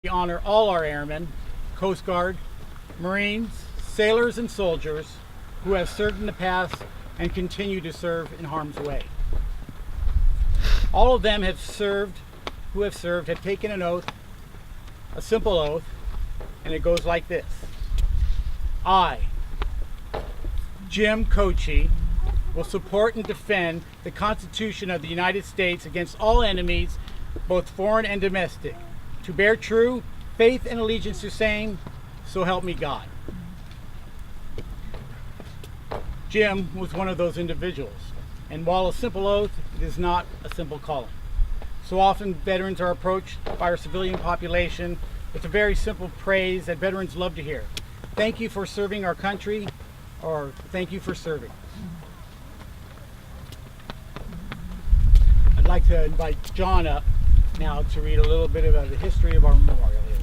We honor all our airmen, Coast Guard, Marines, sailors, and soldiers who have served in the past and continue to serve in harm's way. All of them who have served have taken an oath, a simple oath, and it goes like this. I, Jim Koci, will support and defend the Constitution of the United States against all enemies, both foreign and domestic, to bear true faith and allegiance to same, so help me God. Jim was one of those individuals, and while a simple oath, it is not a simple calling. So often veterans are approached by our civilian population with a very simple praise that veterans love to hear. Thank you for serving our country, or thank you for serving. I'd like to invite John up now to read a little bit about the history of our memorial here.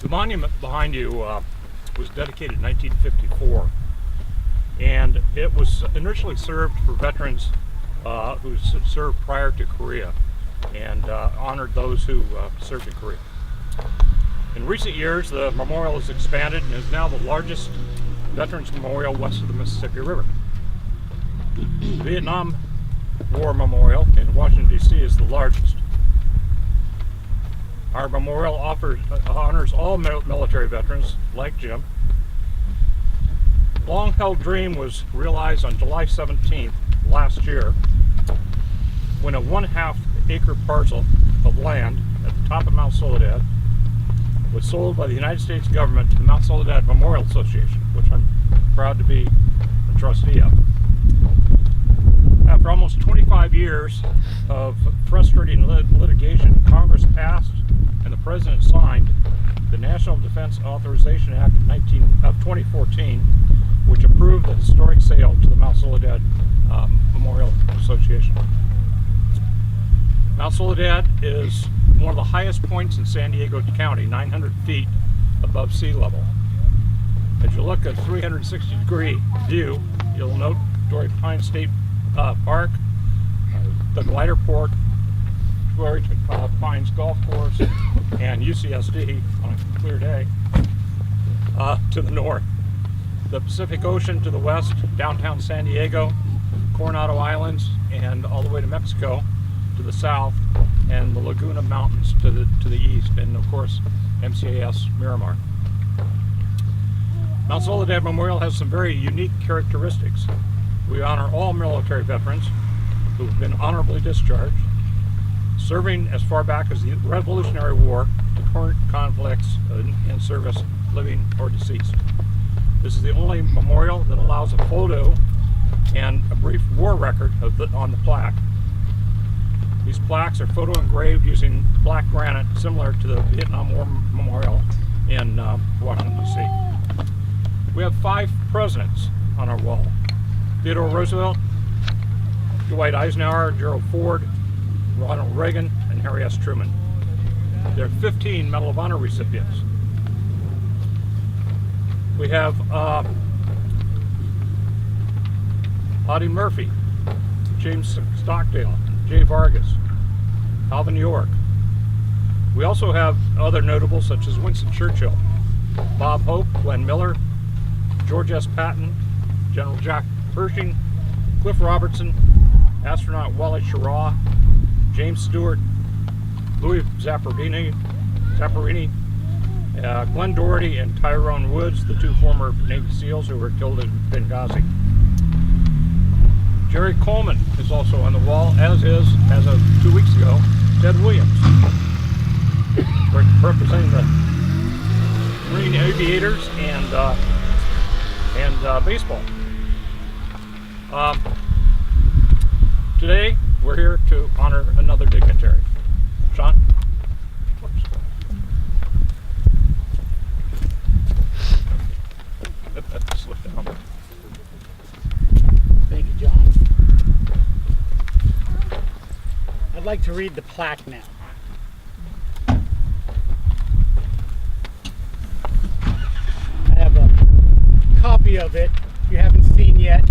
The monument behind you was dedicated in 1954, and it was initially served for veterans who served prior to Korea, and honored those who served in Korea. In recent years, the memorial has expanded and is now the largest veterans memorial west of the Mississippi River. The Vietnam War Memorial in Washington, D.C. is the largest. Our memorial honors all military veterans like Jim. Long-held dream was realized on July 17th last year when a 1/2 acre parcel of land at the top of Mount Soledad was sold by the United States government to the Mount Soledad Memorial Association, which I'm proud to be a trustee of. After almost 25 years of frustrating litigation, Congress passed and the President signed the National Defense Authorization Act of 2014, which approved the historic sale to the Mount Soledad Memorial Association. Mount Soledad is one of the highest points in San Diego County, 900 feet above sea level. As you look at a 360-degree view, you'll note Torrey Pines State Park, the glider port, Torrey Pines Golf Course, and UCSD on a clear day to the north. The Pacific Ocean to the west, downtown San Diego, Coronado Islands, and all the way to Mexico to the south, and the Laguna Mountains to the east, and of course MCAS Miramar. Mount Soledad Memorial has some very unique characteristics. We honor all military veterans who have been honorably discharged, serving as far back as the Revolutionary War to current conflicts in service, living or deceased. This is the only memorial that allows a photo and a brief war record on the plaque. These plaques are photo engraved using black granite, similar to the Vietnam War Memorial in Washington, D.C. We have 5 presidents on our wall: Theodore Roosevelt, Dwight Eisenhower, Gerald Ford, Ronald Reagan, and Harry S. Truman. There are 15 Medal of Honor recipients. We have Audie Murphy, James Stockdale, Jay Vargas, Alvin York. We also have other notables such as Winston Churchill, Bob Hope, Glenn Miller, George S. Patton, General Jack Pershing, Cliff Robertson, astronaut Wally Schirra, James Stewart, Louis Zapparini, Glenn Doherty, and Tyrone Woods, the 2 former Navy SEALs who were killed in Benghazi. Jerry Coleman is also on the wall, as of 2 weeks ago, Ted Williams, representing the Marine Aviators and baseball. Today, we're here to honor another dignitary. Sean? Slip down. Thank you, John. I'd like to read the plaque now. I have a copy of it, if you haven't seen yet.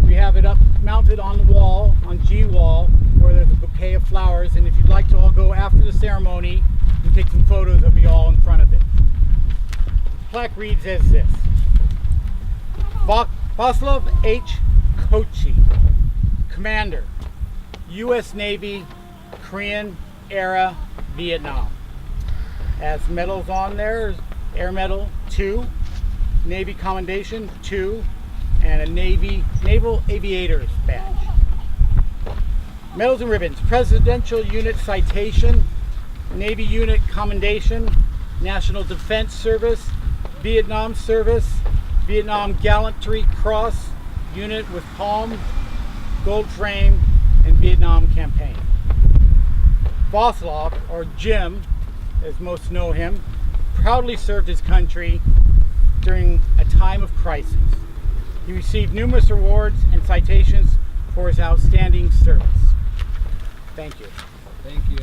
We have it up mounted on the wall, on G wall, where flowers, and if you'd like to all go after the ceremony and take some photos of you all in front of it. The plaque reads as this: Vaclav H. Koci, Commander, U.S. Navy, Korean era, Vietnam. Has medals on there: Air Medal 2, Navy Commendation 2, and a Naval Aviator's badge. Medals and ribbons: Presidential Unit Citation, Navy Unit Commendation, National Defense Service, Vietnam Service, Vietnam Gallantry Cross, Unit with Palm, Gold Frame, and Vietnam Campaign. Vaclav, or Jim, as most know him, proudly served his country during a time of crisis. He received numerous awards and citations for his outstanding service. Thank you. Thank you.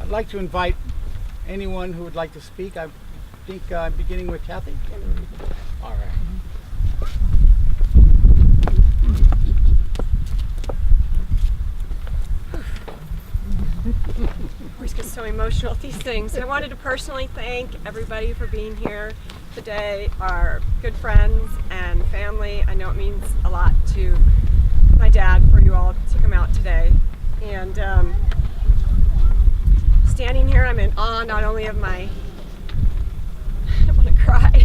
I'd like to invite anyone who would like to speak. I think I'm beginning with Kathy. All right. I always get so emotional at these things. I wanted to personally thank everybody for being here today, our good friends and family. I know it means a lot to my dad for you all to come out today. And standing here, I'm in awe not only of my, I don't want to cry,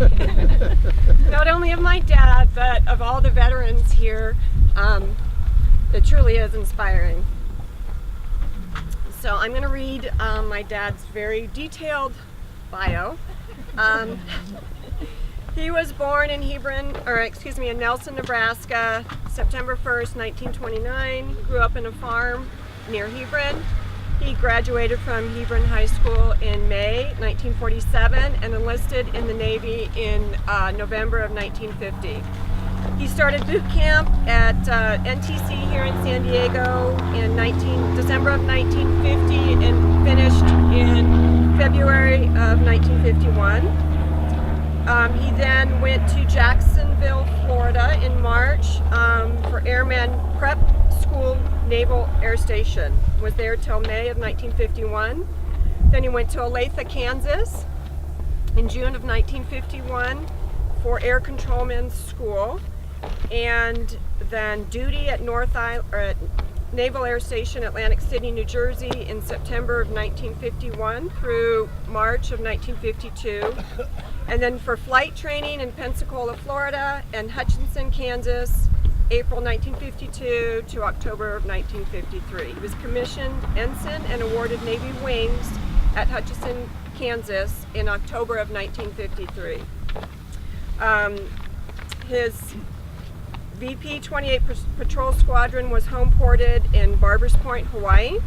not only of my dad, but of all the veterans here. It truly is inspiring. So I'm going to read my dad's very detailed bio. He was born in in Nelson, Nebraska, September 1st, 1929. Grew up in a farm near Hebron. He graduated from Hebron High School in May 1947 and enlisted in the Navy in November of 1950. He started boot camp at NTC here in San Diego in December of 1950 and finished in February of 1951. He then went to Jacksonville, Florida in March for Airman Prep School Naval Air Station. Was there till May of 1951. Then he went to Olathe, Kansas in June of 1951 for Air Controlman's School, and then duty at Naval Air Station, Atlantic City, New Jersey in September of 1951 through March of 1952. And then for flight training in Pensacola, Florida, and Hutchinson, Kansas, April 1952 to October of 1953. He was commissioned ensign and awarded Navy wings at Hutchinson, Kansas in October of 1953. His VP 28 Patrol Squadron was home ported in Barbers Point, Hawaii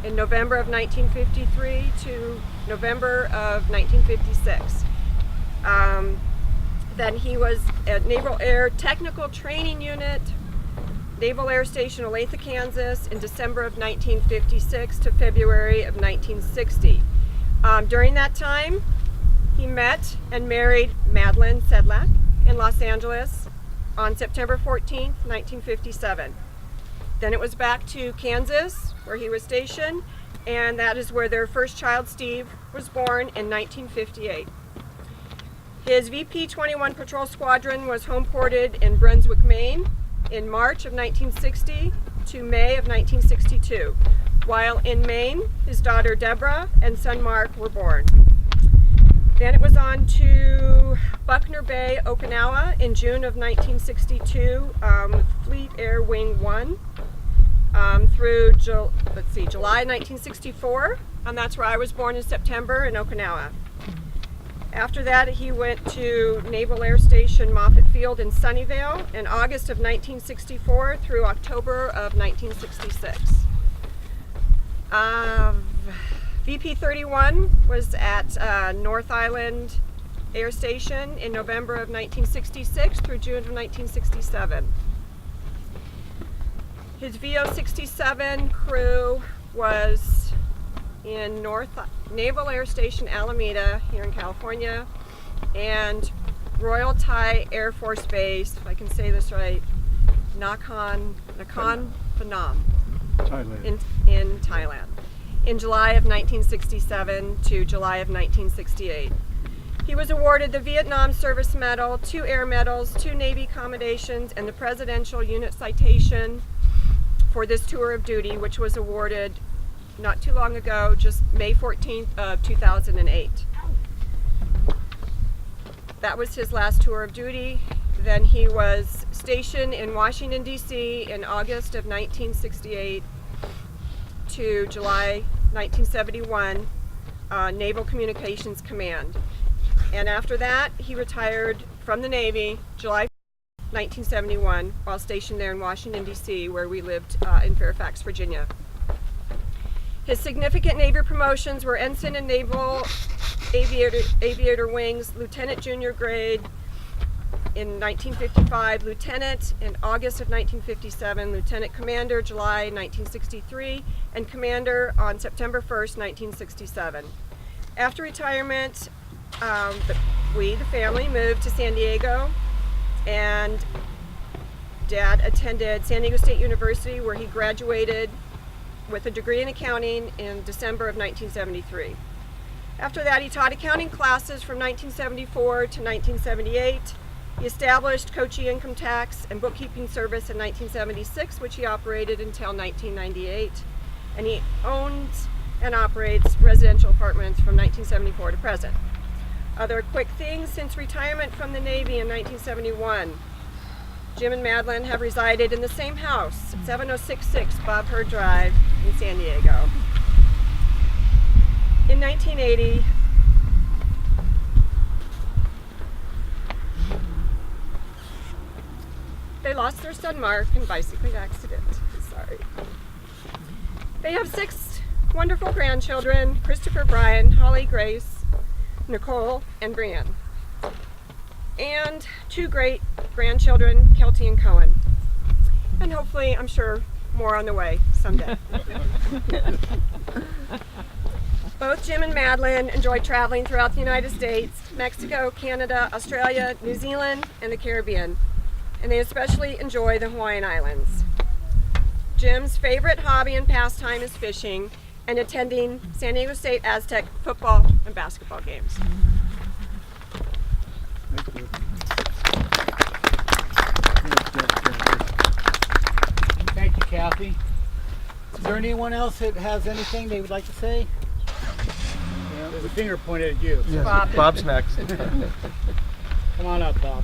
in November of 1953 to November of 1956. Then he was at Naval Air Technical Training Unit, Naval Air Station, Olathe, Kansas in December of 1956 to February of 1960. During that time, he met and married Madeline Sedlak in Los Angeles on September 14th, 1957. Then it was back to Kansas, where he was stationed, and that is where their first child, Steve, was born in 1958. His VP 21 Patrol Squadron was home ported in Brunswick, Maine in March of 1960 to May of 1962. While in Maine, his daughter Deborah and son Mark were born. Then it was on to Buckner Bay, Okinawa in June of 1962 with Fleet Air Wing 1 through July 1964, and that's where I was born in September in Okinawa. After that, he went to Naval Air Station Moffett Field in Sunnyvale in August of 1964 through October of 1966. VP 31 was at North Island Air Station in November of 1966 through June of 1967. His VO 67 crew was in Naval Air Station Alameda here in California, and Royal Thai Air Force Base, if I can say this right, Nakhon Phanom Thailand. in Thailand in July of 1967 to July of 1968. He was awarded the Vietnam Service Medal, 2 Air Medals, 2 Navy Commendations, and the Presidential Unit Citation for this tour of duty, which was awarded not too long ago, just May 14th of 2008. That was his last tour of duty. Then he was stationed in Washington, D.C. in August of 1968 to July 1971, Naval Communications Command. And after that, he retired from the Navy July 1971 while stationed there in Washington, D.C., where we lived in Fairfax, Virginia. His significant Navy promotions were Ensign in Naval Aviator Wings, Lieutenant Junior Grade in 1955, Lieutenant in August of 1957, Lieutenant Commander July 1963, and Commander on September 1st, 1967. After retirement, the family, moved to San Diego, and Dad attended San Diego State University, where he graduated with a degree in accounting in December of 1973. After that, he taught accounting classes from 1974 to 1978. He established Koci Income Tax and Bookkeeping Service in 1976, which he operated until 1998. And he owns and operates residential apartments from 1974 to present. Other quick things: since retirement from the Navy in 1971, Jim and Madeline have resided in the same house, 7066 Bob Hurd Drive in San Diego. In 1980, they lost their son Mark in a bicycling accident. Sorry. They have 6 wonderful grandchildren: Christopher, Brian, Holly, Grace, Nicole, and Brianne. And 2 great grandchildren, Kelty and Cohen. And hopefully, I'm sure, more on the way someday. Both Jim and Madeline enjoy traveling throughout the United States, Mexico, Canada, Australia, New Zealand, and the Caribbean. And they especially enjoy the Hawaiian Islands. Jim's favorite hobby and pastime is fishing and attending San Diego State Aztec football and basketball games. Thank you, Kathy. Is there anyone else that has anything they would like to say? Yeah, there's a finger pointed at you. Yes. Bob. Bob's next. Come on up, Bob.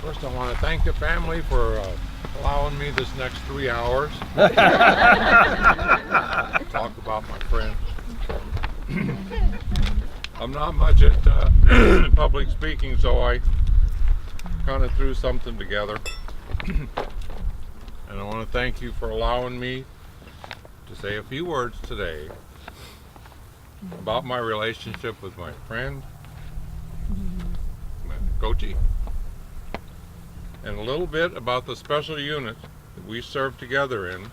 First, I want to thank the family for allowing me this next 3 hours to talk about my friend. I'm not much at public speaking, so I kind of threw something together. And I want to thank you for allowing me to say a few words today about my relationship with my friend, Koci, and a little bit about the special unit that we served together in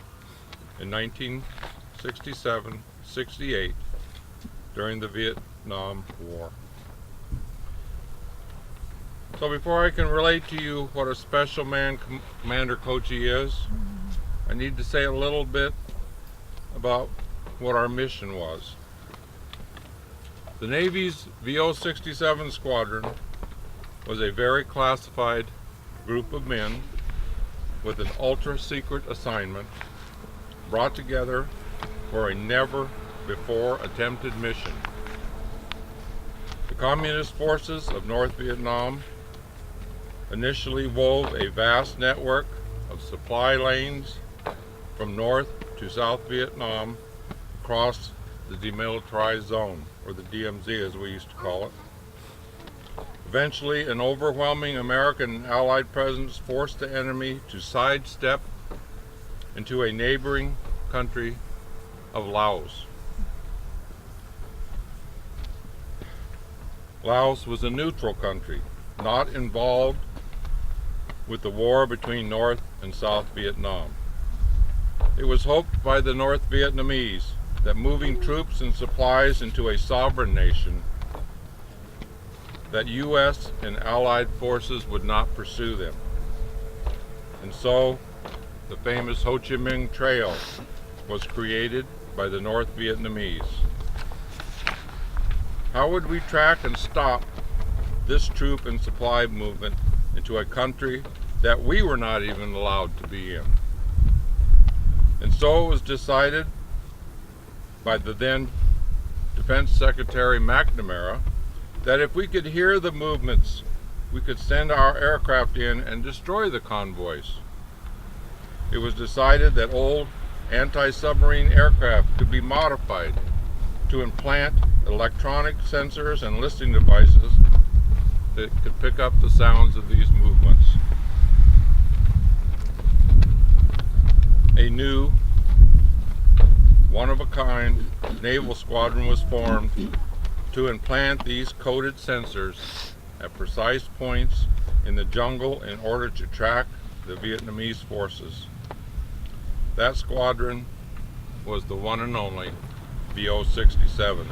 1967-68 during the Vietnam War. So before I can relate to you what a special man Commander Koci is, I need to say a little bit about what our mission was. The Navy's VO-67 squadron was a very classified group of men with an ultra-secret assignment brought together for a never-before-attempted mission. The Communist forces of North Vietnam initially wove a vast network of supply lanes from North to South Vietnam across the demilitarized zone, or the DMZ as we used to call it. Eventually, an overwhelming American and Allied presence forced the enemy to sidestep into a neighboring country of Laos. Laos was a neutral country, not involved with the war between North and South Vietnam. It was hoped by the North Vietnamese that moving troops and supplies into a sovereign nation, that U.S. and Allied forces would not pursue them. And so, the famous Ho Chi Minh Trail was created by the North Vietnamese. How would we track and stop this troop and supply movement into a country that we were not even allowed to be in? And so it was decided by the then Defense Secretary McNamara that if we could hear the movements, we could send our aircraft in and destroy the convoys. It was decided that old anti-submarine aircraft could be modified to implant electronic sensors and listening devices that could pick up the sounds of these movements. A new, one-of-a-kind naval squadron was formed to implant these coded sensors at precise points in the jungle in order to track the Vietnamese forces. That squadron was the one and only VO-67.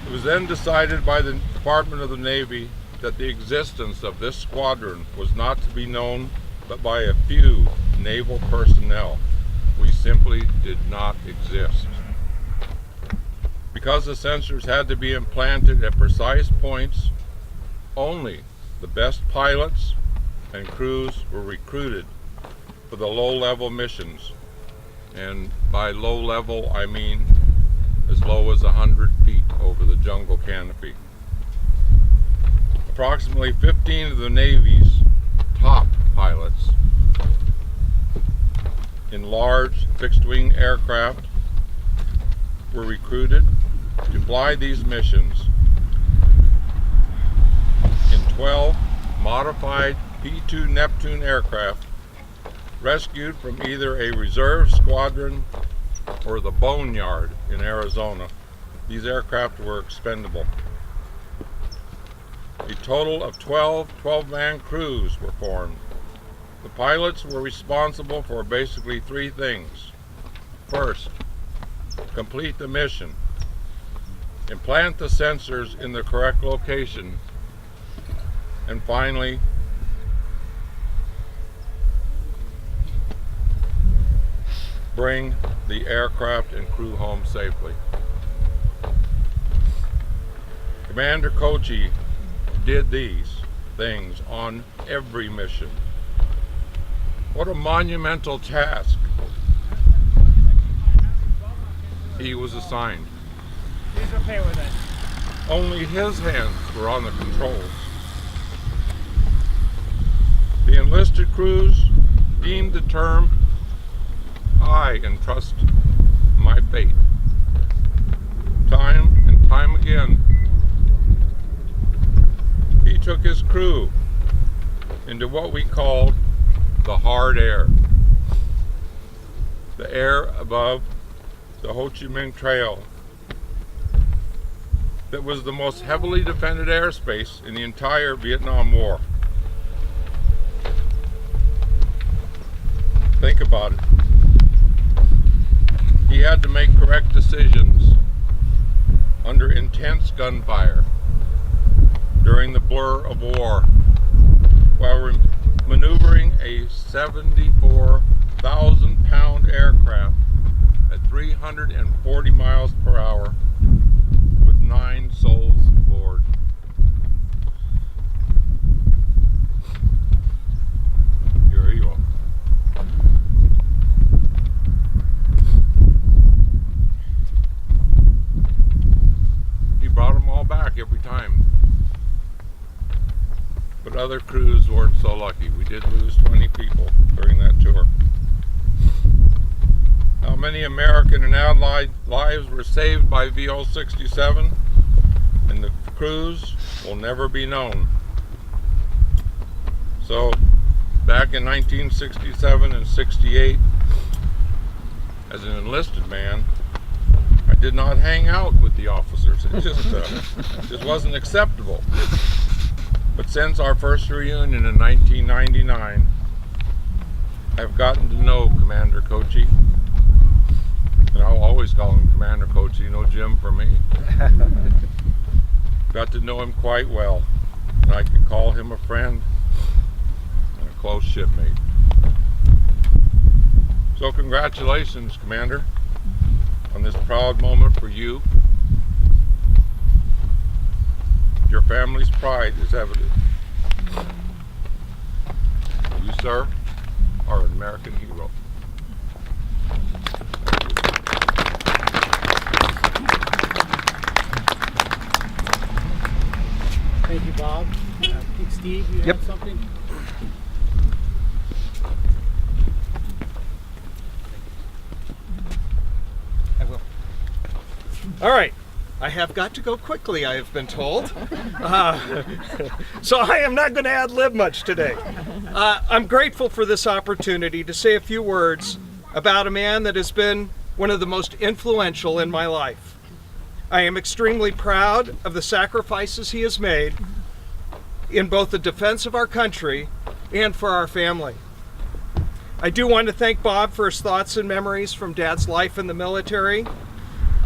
It was then decided by the Department of the Navy that the existence of this squadron was not to be known but by a few naval personnel. We simply did not exist. Because the sensors had to be implanted at precise points, only the best pilots and crews were recruited for the low-level missions. And by low level, I mean as low as 100 feet over the jungle canopy. Approximately 15 of the Navy's top pilots in large fixed-wing aircraft were recruited to fly these missions in 12 modified P-2 Neptune aircraft rescued from either a reserve squadron or the Boneyard in Arizona. These aircraft were expendable. A total of 12-man crews were formed. The pilots were responsible for basically three things. First, complete the mission, implant the sensors in the correct location, and finally, bring the aircraft and crew home safely. Commander Koci did these things on every mission. What a monumental task he was assigned. He's okay with it. Only his hands were on the controls. The enlisted crews deemed the term, "I entrust my fate." Time and time again, he took his crew into what we called the hard air. The air above the Ho Chi Minh Trail that was the most heavily defended airspace in the entire Vietnam War. Think about it. He had to make correct decisions under intense gunfire during the blur of war while maneuvering a 74,000-pound aircraft at 340 miles per hour with 9 souls aboard. Here you go. He brought them all back every time. But other crews weren't so lucky. We did lose 20 people during that tour. How many American and Allied lives were saved by VO-67 and the crews will never be known. So, back in 1967 and 68, as an enlisted man, I did not hang out with the officers. It just wasn't acceptable. But since our first reunion in 1999, I've gotten to know Commander Koci. And I'll always call him Commander Koci, you know, Jim for me. Got to know him quite well, and I could call him a friend and a close shipmate. So congratulations, Commander, on this proud moment for you. Your family's pride is evident. You, sir, are an American hero. Thank you, Bob. I think Steve, you have something? I will. All right. I have got to go quickly, I have been told. So I am not going to ad-lib much today. I'm grateful for this opportunity to say a few words about a man that has been one of the most influential in my life. I am extremely proud of the sacrifices he has made in both the defense of our country and for our family. I do want to thank Bob for his thoughts and memories from Dad's life in the military.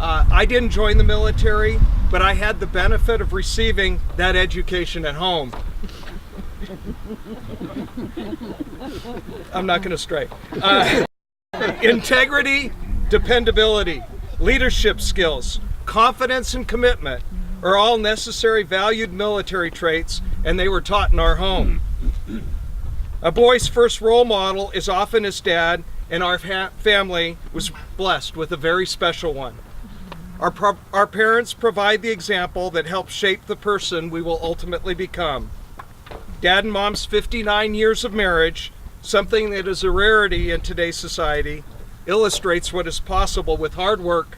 I didn't join the military, but I had the benefit of receiving that education at home. I'm not going to stray. Integrity, dependability, leadership skills, confidence, and commitment are all necessary, valued military traits, and they were taught in our home. A boy's first role model is often his dad, and our family was blessed with a very special one. Our parents provide the example that helps shape the person we will ultimately become. Dad and Mom's 59 years of marriage, something that is a rarity in today's society, illustrates what is possible with hard work,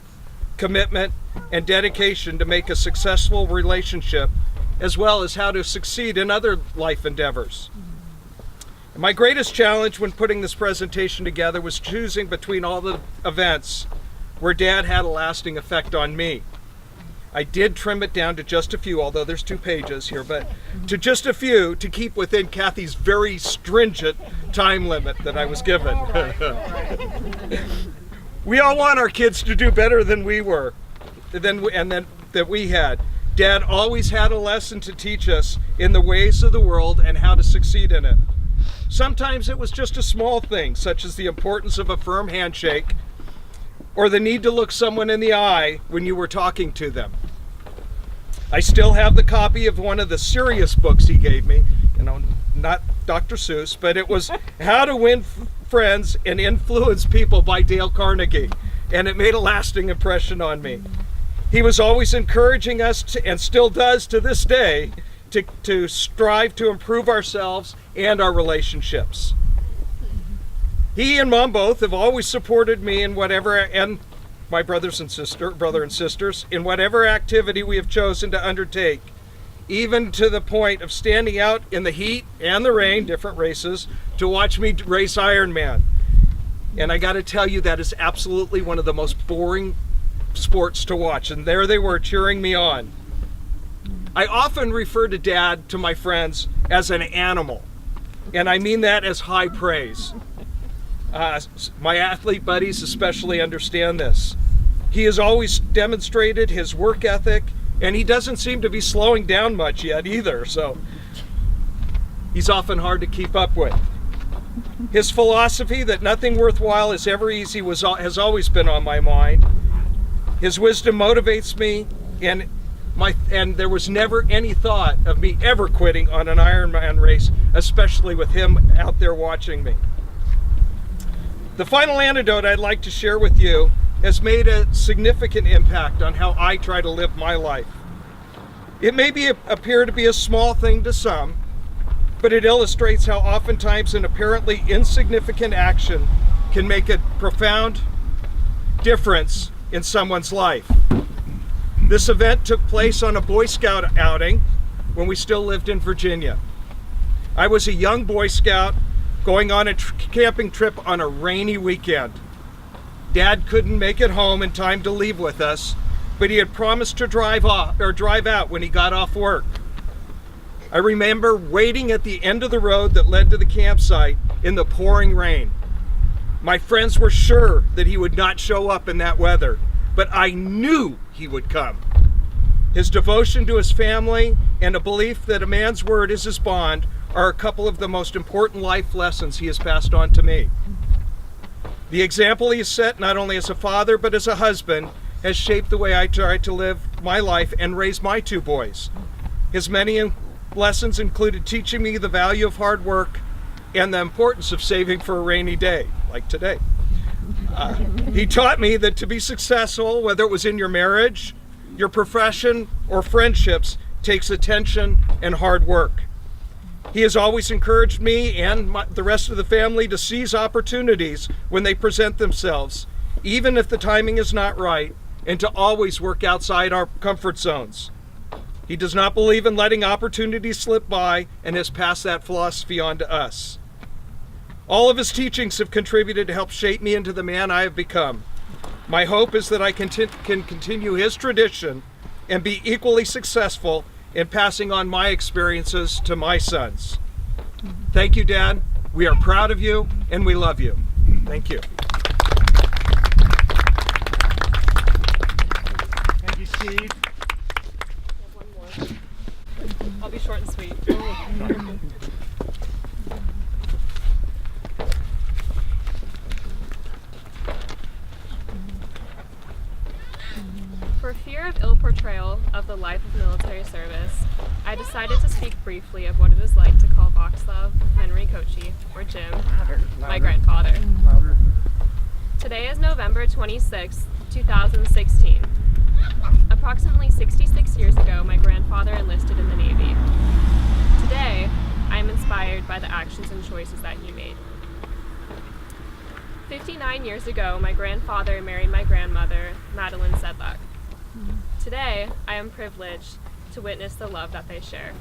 commitment, and dedication to make a successful relationship, as well as how to succeed in other life endeavors. My greatest challenge when putting this presentation together was choosing between all the events where Dad had a lasting effect on me. I did trim it down to just a few, although there's 2 pages here, but to just a few to keep within Kathy's very stringent time limit that I was given. We all want our kids to do better than we were, that we had. Dad always had a lesson to teach us in the ways of the world and how to succeed in it. Sometimes it was just a small thing, such as the importance of a firm handshake, or the need to look someone in the eye when you were talking to them. I still have the copy of one of the serious books he gave me, not Dr. Seuss, but it was How to Win Friends and Influence People by Dale Carnegie, and it made a lasting impression on me. He was always encouraging us to, and still does to this day, to strive to improve ourselves and our relationships. He and Mom both have always supported me in whatever, and my brother and sisters, in whatever activity we have chosen to undertake, even to the point of standing out in the heat and the rain, different races, to watch me race Ironman. And I got to tell you, that is absolutely one of the most boring sports to watch, and there they were cheering me on. I often refer to Dad to my friends as an animal, and I mean that as high praise. My athlete buddies especially understand this. He has always demonstrated his work ethic, and he doesn't seem to be slowing down much yet either, so he's often hard to keep up with. His philosophy that nothing worthwhile is ever easy has always been on my mind. His wisdom motivates me, and there was never any thought of me ever quitting on an Ironman race, especially with him out there watching me. The final anecdote I'd like to share with you has made a significant impact on how I try to live my life. It may appear to be a small thing to some, but it illustrates how oftentimes an apparently insignificant action can make a profound difference in someone's life. This event took place on a Boy Scout outing when we still lived in Virginia. I was a young Boy Scout going on a camping trip on a rainy weekend. Dad couldn't make it home in time to leave with us, but he had promised to drive out when he got off work. I remember waiting at the end of the road that led to the campsite in the pouring rain. My friends were sure that he would not show up in that weather, but I knew he would come. His devotion to his family and a belief that a man's word is his bond are a couple of the most important life lessons he has passed on to me. The example he has set, not only as a father but as a husband, has shaped the way I try to live my life and raise my two boys. His many lessons included teaching me the value of hard work and the importance of saving for a rainy day, like today. He taught me that to be successful, whether it was in your marriage, your profession, or friendships, takes attention and hard work. He has always encouraged me and the rest of the family to seize opportunities when they present themselves, even if the timing is not right, and to always work outside our comfort zones. He does not believe in letting opportunities slip by and has passed that philosophy on to us. All of his teachings have contributed to help shape me into the man I have become. My hope is that I can continue his tradition and be equally successful in passing on my experiences to my sons. Thank you, Dad. We are proud of you and we love you. Thank you. Thank you, Steve. One more. I'll be short and sweet. For fear of ill portrayal of the life of military service, I decided to speak briefly of what it was like to call Vaclav Henry Koci, or Jim, my grandfather. Today is November 26, 2016. Approximately 66 years ago, my grandfather enlisted in the Navy. Today, I am inspired by the actions and choices that he made. 59 years ago, my grandfather married my grandmother, Madeline Sedlak. Today, I am privileged to witness the love that they share.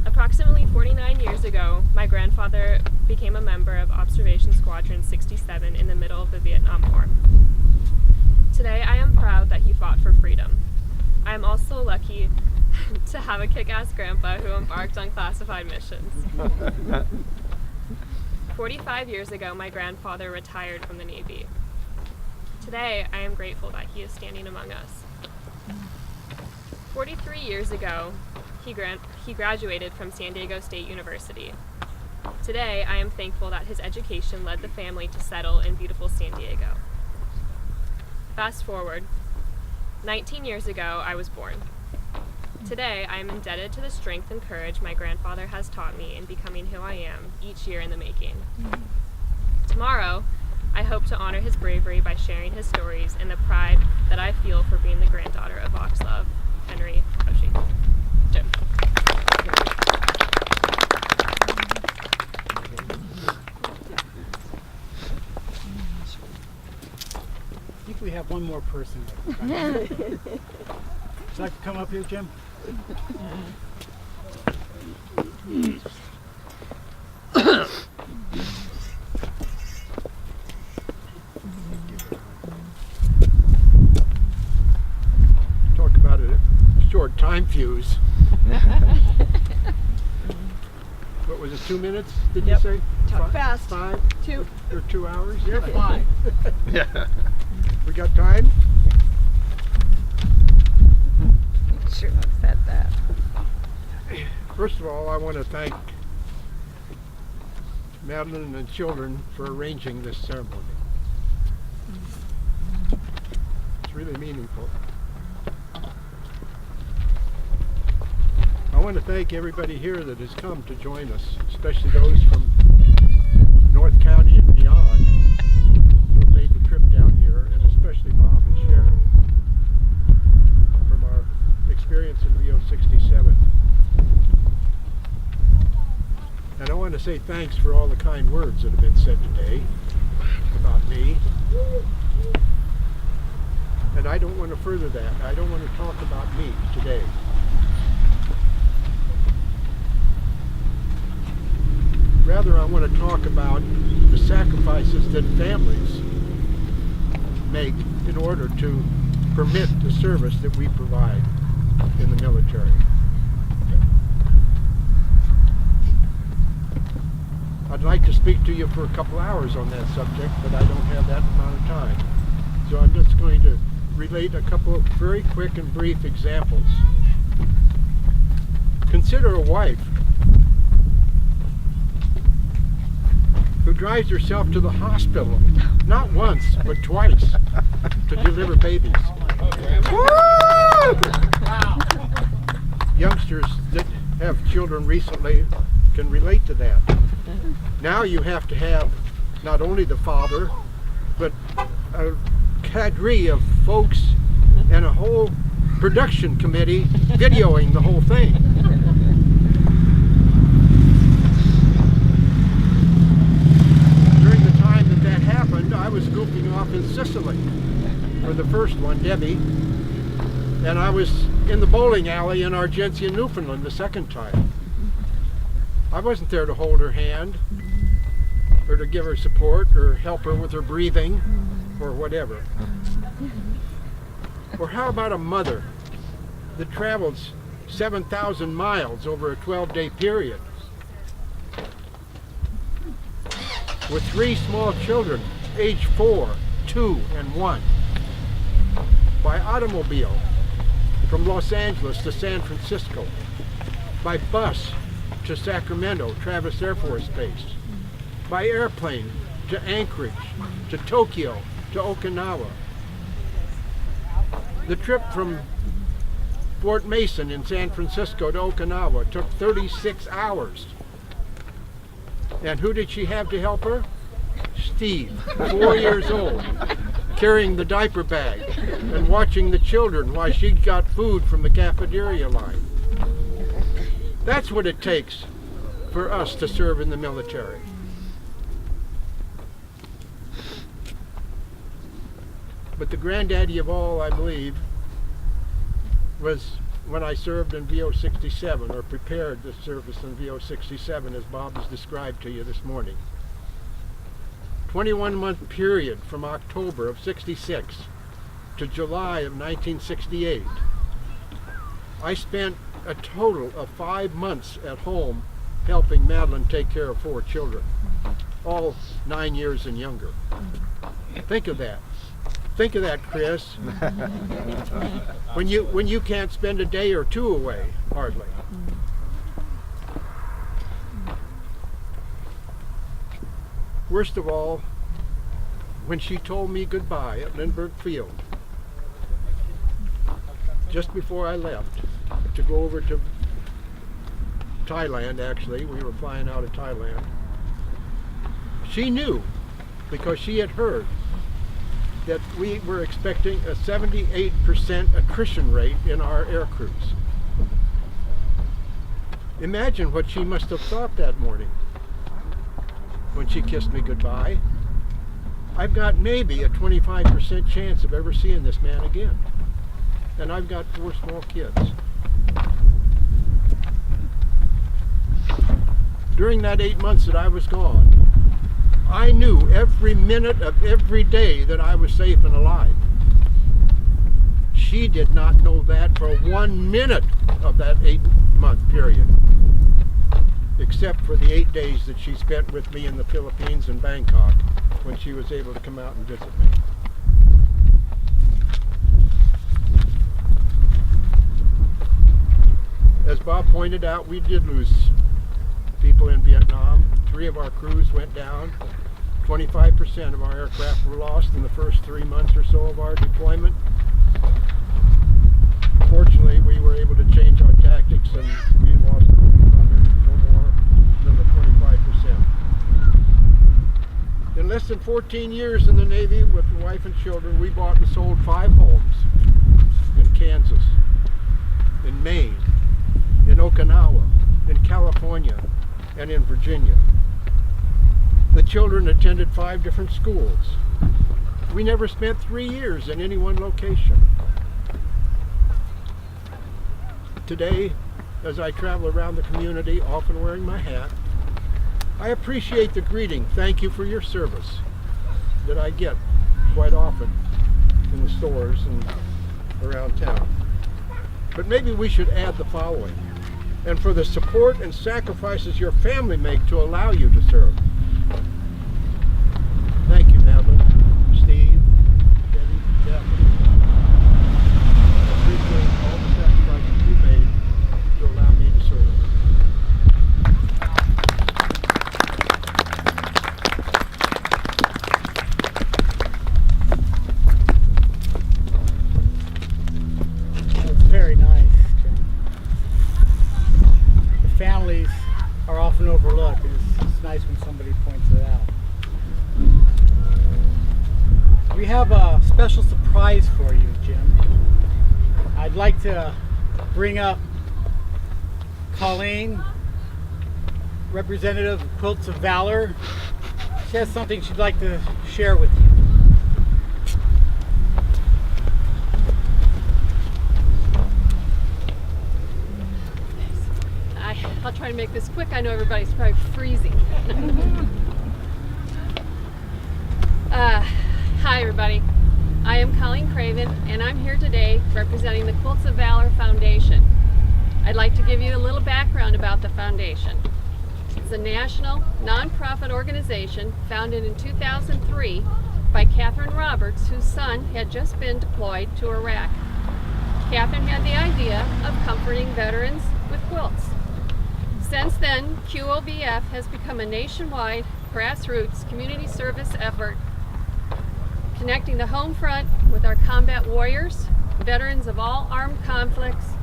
Approximately 49 years ago, my grandfather became a member of Observation Squadron 67 in the middle of the Vietnam War. Today, I am proud that he fought for freedom. I am also lucky to have a kick-ass grandpa who embarked on classified missions. 45 years ago, my grandfather retired from the Navy. Today, I am grateful that he is standing among us. 43 years ago, he graduated from San Diego State University. Today, I am thankful that his education led the family to settle in beautiful San Diego. Fast forward, 19 years ago, I was born. Today, I am indebted to the strength and courage my grandfather has taught me in becoming who I am each year in the making. Tomorrow, I hope to honor his bravery by sharing his stories and the pride that I feel for being the granddaughter of Vaclav Henry Koci. Jim. I think we have one more person. Would you like to come up here, Jim? Talk about a short time fuse. What was it, 2 minutes, did you say? Talk fast. 5? 2. Or 2 hours? You're fine. Yeah. We got time? Shouldn't have said that. First of all, I want to thank Madeline and the children for arranging this ceremony. It's really meaningful. I want to thank everybody here that has come to join us, especially those from North County and beyond who have made the trip down here, and especially Bob and Sharon from our experience in Rio 67. And I want to say thanks for all the kind words that have been said today about me. And I don't want to further that. I don't want to talk about me today. Rather, I want to talk about the sacrifices that families make in order to permit the service that we provide in the military. I'd like to speak to you for a couple hours on that subject, but I don't have that amount of time. So I'm just going to relate a couple of very quick and brief examples. Consider a wife who drives herself to the hospital, not once, but twice, to deliver babies. Youngsters that have children recently can relate to that. Now you have to have not only the father, but a cadre of folks and a whole production committee videoing the whole thing. During the time that happened, I was goofing off in Sicily for the first one, Debbie, and I was in the bowling alley in Argentia, Newfoundland the second time. I wasn't there to hold her hand or to give her support or help her with her breathing or whatever. Or how about a mother that travels 7,000 miles over a 12-day period with 3 small children, age 4, 2, and 1, by automobile from Los Angeles to San Francisco, by bus to Sacramento, Travis Air Force Base, by airplane to Anchorage, to Tokyo, to Okinawa. The trip from Fort Mason in San Francisco to Okinawa took 36 hours. And who did she have to help her? Steve, 4 years old, carrying the diaper bag and watching the children while she got food from the cafeteria line. That's what it takes for us to serve in the military. But the granddaddy of all, I believe, was when I served in VO 67, or prepared the service in VO 67, as Bob has described to you this morning. 21-month period from October of 66 to July of 1968. I spent a total of 5 months at home helping Madeline take care of 4 children, all 9 years and younger. Think of that. Think of that, Chris. When you can't spend a day or 2 away, hardly. Worst of all, when she told me goodbye at Lindbergh Field, just before I left to go over to Thailand, actually, we were flying out of Thailand, she knew, because she had heard, that we were expecting a 78% attrition rate in our air crews. Imagine what she must have thought that morning when she kissed me goodbye. I've got maybe a 25% chance of ever seeing this man again. And I've got 4 small kids. During that 8 months that I was gone, I knew every minute of every day that I was safe and alive. She did not know that for 1 minute of that 8-month period, except for the 8 days that she spent with me in the Philippines and Bangkok when she was able to come out and visit me. As Bob pointed out, we did lose people in Vietnam. 3 of our crews went down. 25% of our aircraft were lost in the first 3 months or so of our deployment. Fortunately, we were able to change our tactics and we lost no more than the 25%. In less than 14 years in the Navy with the wife and children, we bought and sold 5 homes in Kansas, in Maine, in Okinawa, in California, and in Virginia. The children attended 5 different schools. We never spent 3 years in any one location. Today, as I travel around the community, often wearing my hat, I appreciate the greeting, "Thank you for your service," that I get quite often in the stores and around town. But maybe we should add the following. and for the support and sacrifices your family make to allow you to serve. Thank you, Nevin, Steve, Debbie, Daphne. I appreciate all the sacrifices you made to allow me to serve. That's very nice, Jim. The families are often overlooked. It's nice when somebody points it out. We have a special surprise for you, Jim. I'd like to bring up Colleen, representative of Quilts of Valor. She has something she'd like to share with you. I'll try to make this quick. I know everybody's probably freezing. Hi everybody. I am Colleen Craven and I'm here today representing the Quilts of Valor Foundation. I'd like to give you a little background about the foundation. It's a national nonprofit organization founded in 2003 by Catherine Roberts, whose son had just been deployed to Iraq. Catherine had the idea of comforting veterans with quilts. Since then, QOVF has become a nationwide grassroots community service effort connecting the home front with our combat warriors, veterans of all armed conflicts,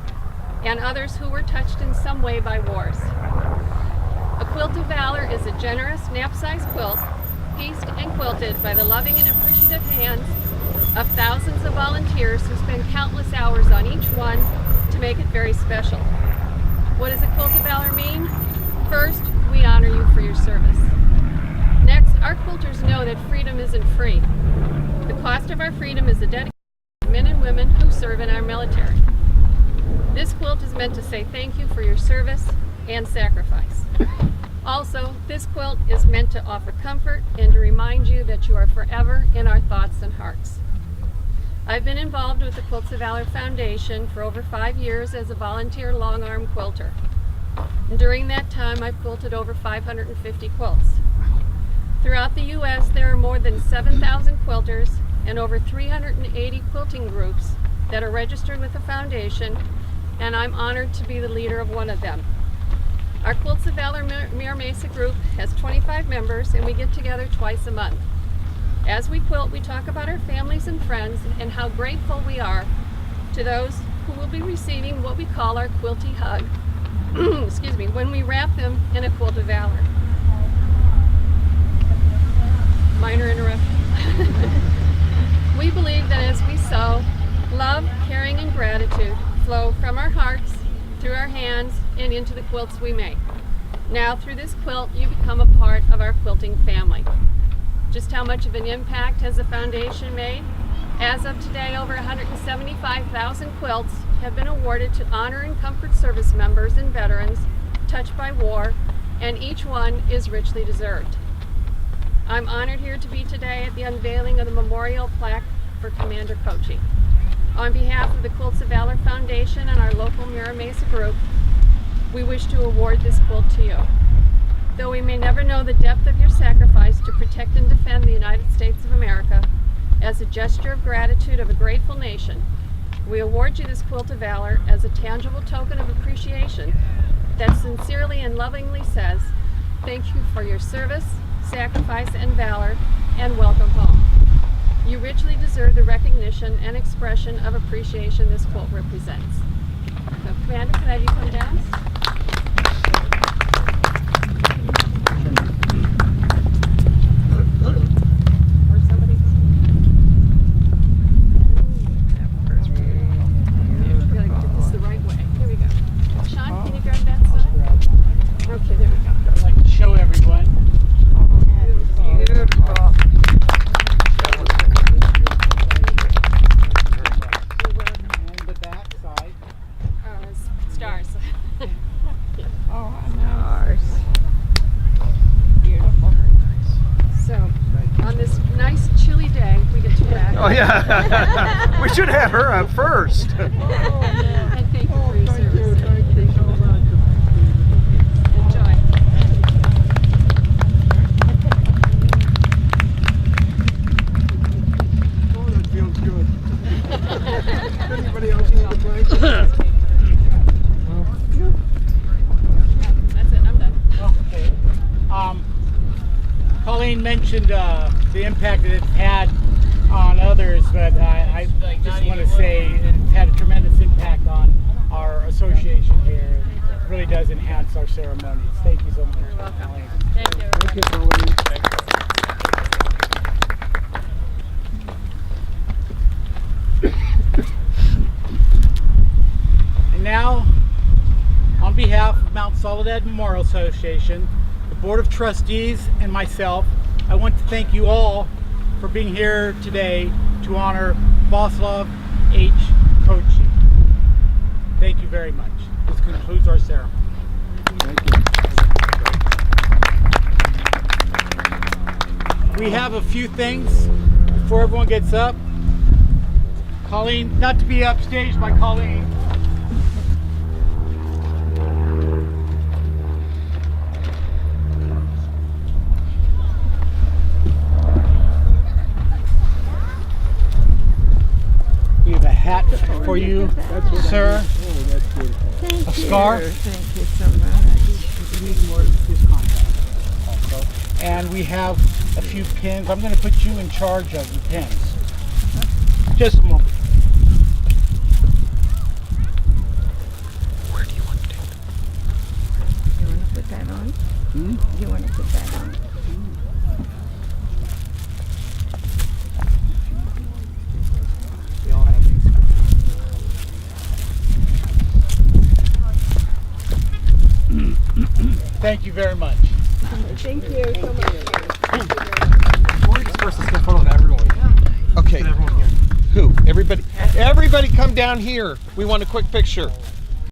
and others who were touched in some way by wars. A Quilt of Valor is a generous nap-sized quilt pieced and quilted by the loving and appreciative hands of thousands of volunteers who spend countless hours on each one to make it very special. What does a Quilt of Valor mean? First, we honor you for your service. Next, our quilters know that freedom isn't free. The cost of our freedom is the dedication of men and women who serve in our military. This quilt is meant to say thank you for your service and sacrifice. Also, this quilt is meant to offer comfort and to remind you that you are forever in our thoughts and hearts. I've been involved with the Quilts of Valor Foundation for over 5 years as a volunteer long-arm quilter. And during that time, I've quilted over 550 quilts. Throughout the U.S., there are more than 7,000 quilters and over 380 quilting groups that are registered with the foundation, and I'm honored to be the leader of one of them. Our Quilts of Valor Mira Mesa group has 25 members, and we get together twice a month. As we quilt, we talk about our families and friends and how grateful we are to those who will be receiving what we call our quilty hug, excuse me, when we wrap them in a Quilt of Valor. Minor interruption. We believe that as we sew, love, caring, and gratitude flow from our hearts, through our hands, and into the quilts we make. Now, through this quilt, you become a part of our quilting family. Just how much of an impact has the foundation made? As of today, over 175,000 quilts have been awarded to honor and comfort service members and veterans touched by war, and each one is richly deserved. I'm honored here to be today at the unveiling of the memorial plaque for Commander Koci. On behalf of the Quilts of Valor Foundation and our local Mira Mesa group, we wish to award this quilt to you. Though we may never know the depth of your sacrifice to protect and defend the United States of America, as a gesture of gratitude of a grateful nation, we award you this Quilt of Valor as a tangible token of appreciation that sincerely and lovingly says, thank you for your service, sacrifice, and valor, and welcome home. You richly deserve the recognition and expression of appreciation this quilt represents. So, Commander, can I have you come down? Or somebody? We gotta get this the right way. Here we go. Sean, can you grab that side? Okay, there we go. I'd like to show everyone. Beautiful. And the back side. Stars. Oh, stars. Beautiful. So, on this nice chilly day, we get to wrap. Oh yeah, we should have her up first. And thank you for your Thank you, service. thank you so much. Anybody else need a blanket? That's it, I'm done. Okay. Colleen mentioned the impact that it's had on others, but I just want to say it's had a tremendous impact on our association here. It really does enhance our ceremonies. Thank you so much. You're welcome. Colleen. Thank you. Thank you, Colleen. And now, on behalf of Mount Soledad Memorial Association, the Board of Trustees, and myself, I want to thank you all for being here today to honor Vaclav H. Koci. Thank you very much. This concludes our ceremony. Thank you. We have a few things before everyone gets up. Colleen, not to be upstaged by Colleen. We have a hat for you, That's what sir. Oh, that's beautiful. Thank A scarf? Thank you so much. We need more of his contact also. And we have a few pins. I'm going to put you in charge of the pins. Just a moment. You want to put that on? You want to put that on? They all have these. Thank you very much. Thank you so much. We're supposed to take a photo of everyone. Okay. Get everyone here. Who? Everybody come down here. We want a quick picture.